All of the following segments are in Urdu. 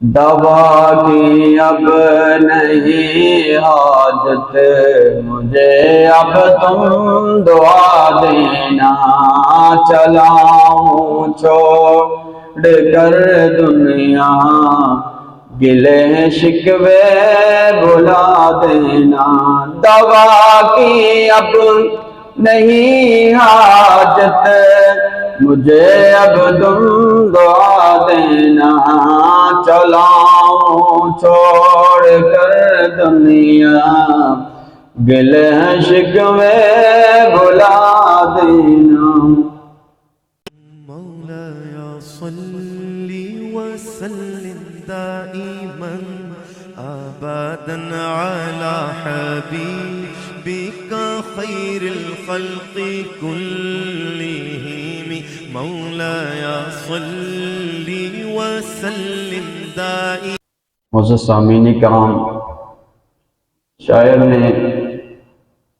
دوا کی اب نہیں حاجت مجھے، اب تم دعا دینا، چلاؤں چھوڑ کر دنیا، گلے شکوے بھلا دینا۔ دوا کی اب نہیں حاجت مجھے، اب تم دعا دینا، چلاؤں چھوڑ کر دنیا، گلے شکوے بھلا دینا۔ مولاي صل وسلم دائما ابدا على حبيبك خير الخلق كلهم، مولاي صل وسلم دائما۔ معزز سامعین کرام، شاعر نے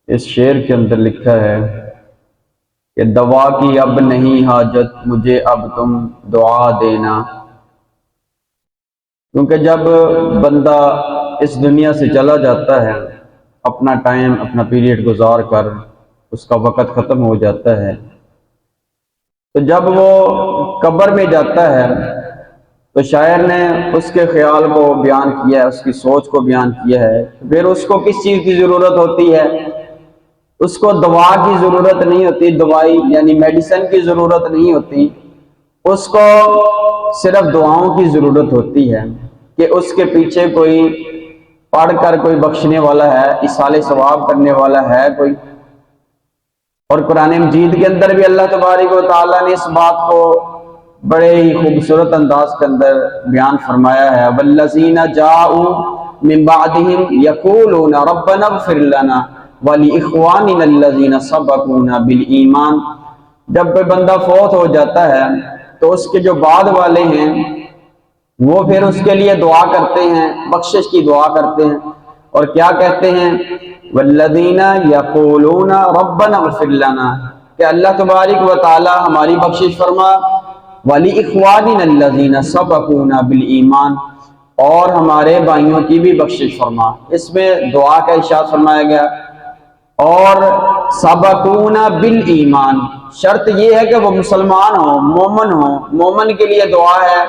اس شعر کے اندر لکھا ہے کہ دوا کی اب نہیں حاجت مجھے، اب تم دعا دینا۔ کیونکہ جب بندہ اس دنیا سے چلا جاتا ہے، اپنا ٹائم، اپنا پیریڈ گزار کر اس کا وقت ختم ہو جاتا ہے، تو جب وہ قبر میں جاتا ہے تو شاعر نے اس کے خیال کو بیان کیا ہے، اس کی سوچ کو بیان کیا ہے۔ پھر اس کو کس چیز کی ضرورت ہوتی ہے؟ اس کو دوا کی ضرورت نہیں ہوتی، دوائی یعنی میڈیسن کی ضرورت نہیں ہوتی، اس کو صرف دعاؤں کی ضرورت ہوتی ہے کہ اس کے پیچھے کوئی پڑھ کر کوئی بخشنے والا ہے، ایصال ثواب کرنے والا ہے کوئی۔ اور قرآن مجید کے اندر بھی اللہ تبارک و تعالیٰ نے اس بات کو بڑے ہی خوبصورت انداز کے اندر بیان فرمایا ہے، والذین جاءوا من بعدهم یقولون ربنا اغفر لنا ولاخواننا الذین سبقونا بالایمان۔ جب کوئی بندہ فوت ہو جاتا ہے تو اس کے جو بعد والے ہیں وہ پھر اس کے لیے دعا کرتے ہیں، بخشش کی دعا کرتے ہیں، اور کیا کہتے ہیں؟ والذین یقولون ربنا اغفر لنا، کہ اللہ تبارک و تعالی ہماری بخشش فرما، ولاخواننا الذین سبقونا بالایمان، اور ہمارے بھائیوں کی بھی بخشش فرما۔ اس میں دعا کا ارشاد فرمایا گیا، اور سبقونا بالایمان، شرط یہ ہے کہ وہ مسلمان ہوں، مومن ہوں۔ مومن کے لیے دعا ہے،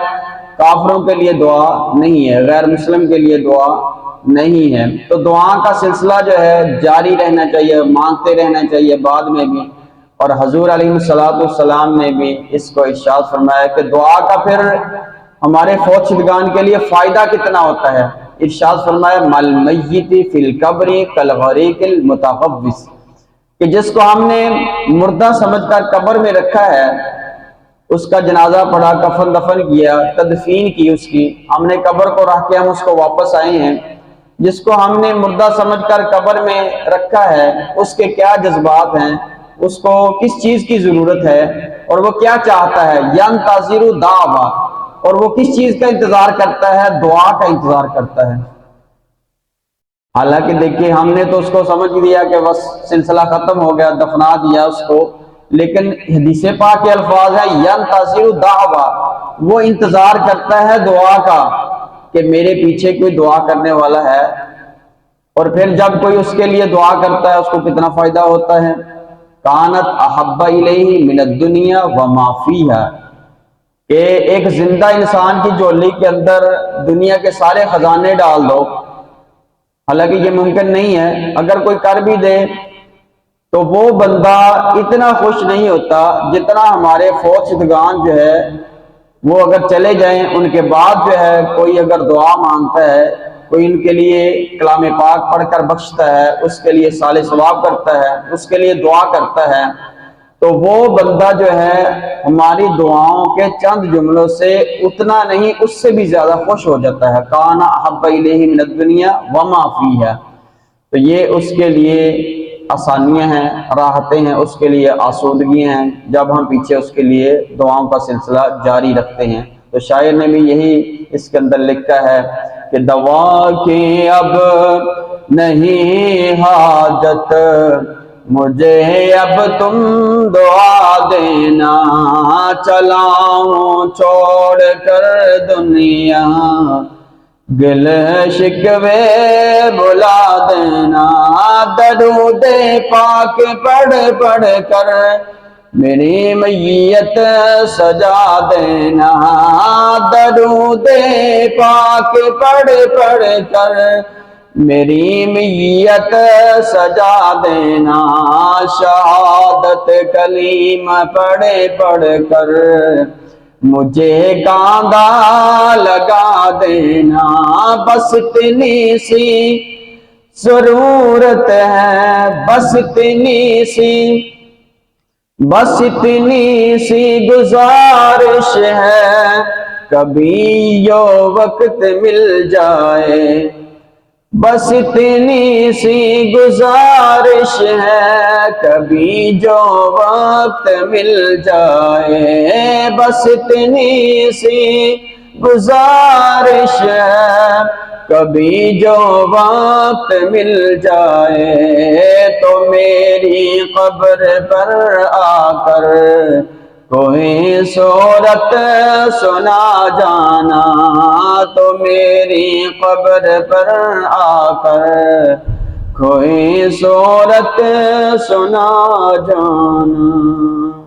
کافروں کے لیے دعا نہیں ہے، غیر مسلم کے لیے دعا نہیں ہے۔ تو دعا کا سلسلہ جو ہے جاری رہنا چاہیے، مانگتے رہنا چاہیے بعد میں بھی۔ اور حضور علیہ السلام نے بھی اس کو ارشاد فرمایا کہ دعا کا پھر ہمارے فوت شدگان کے لیے فائدہ کتنا ہوتا ہے۔ ارشاد فرمایا مل میت فی القبر کالغریق المتغوث، کہ جس کو ہم نے مردہ سمجھ کر قبر میں رکھا ہے، اس کا جنازہ پڑھا، کفن دفن کیا، تدفین کی اس کی، ہم نے قبر کو رکھ کے ہم اس کو واپس آئے ہیں، جس کو ہم نے مردہ سمجھ کر قبر میں رکھا ہے اس کے کیا جذبات ہیں، اس کو کس چیز کی ضرورت ہے، اور وہ کیا چاہتا ہے، ینتظر دعوا، اور وہ کس چیز کا انتظار کرتا ہے؟ دعا کا انتظار کرتا ہے۔ حالانکہ دیکھیے ہم نے تو اس کو سمجھ لیا کہ بس سلسلہ ختم ہو گیا، دفنا دیا اس کو، لیکن حدیث پاک کے الفاظ ہے ینتظر دعوا، وہ انتظار کرتا ہے دعا کا کہ میرے پیچھے کوئی دعا کرنے والا ہے۔ اور پھر جب کوئی اس کے لیے دعا کرتا ہے اس کو کتنا فائدہ ہوتا ہے۔ کانت احب الیہ من الدنیا وما فیہا، کہ ایک زندہ انسان کی جھولی کے اندر دنیا کے سارے خزانے ڈال دو، حالانکہ یہ ممکن نہیں ہے، اگر کوئی کر بھی دے تو وہ بندہ اتنا خوش نہیں ہوتا جتنا ہمارے فوت شدگان جو ہے وہ اگر چلے جائیں، ان کے بعد جو ہے کوئی اگر دعا مانگتا ہے، کوئی ان کے لیے کلام پاک پڑھ کر بخشتا ہے، اس کے لیے صالح ثواب کرتا ہے، اس کے لیے دعا کرتا ہے، تو وہ بندہ جو ہے ہماری دعاؤں کے چند جملوں سے اتنا نہیں، اس سے بھی زیادہ خوش ہو جاتا ہے۔ کان احب الیہ من الدنیا وما فیہا، تو یہ اس کے لیے آسانیاں ہیں، راحتیں ہیں، اس کے لیے آسودگیاں ہیں جب ہم پیچھے اس کے لیے دعاؤں کا سلسلہ جاری رکھتے ہیں۔ تو شاعر نے بھی یہی اس کے اندر لکھا ہے کہ دوا کی اب نہیں حاجت مجھے اب تم دعا دینا، چلا ہوں چھوڑ کر دنیا، گل شکوے بلا دینا، درود پاک پڑھ پڑھ کر میری میت سجا دینا، درود پاک پڑھ پڑھ کر میری میت سجا دینا، شہادت کلیم پڑھ پڑھ کر مجھے کاندھا لگا دینا، بس اتنی سی ضرورت ہے، بس اتنی سی گزارش ہے، کبھی یوں وقت مل جائے، بس اتنی سی گزارش ہے، کبھی جو وقت مل جائے، بس اتنی سی گزارش ہے، کبھی جو وقت مل جائے، تو میری قبر پر آ کر کوئی صورت سنا جانا، تو میری قبر پر آ کر کوئی صورت سنا جانا۔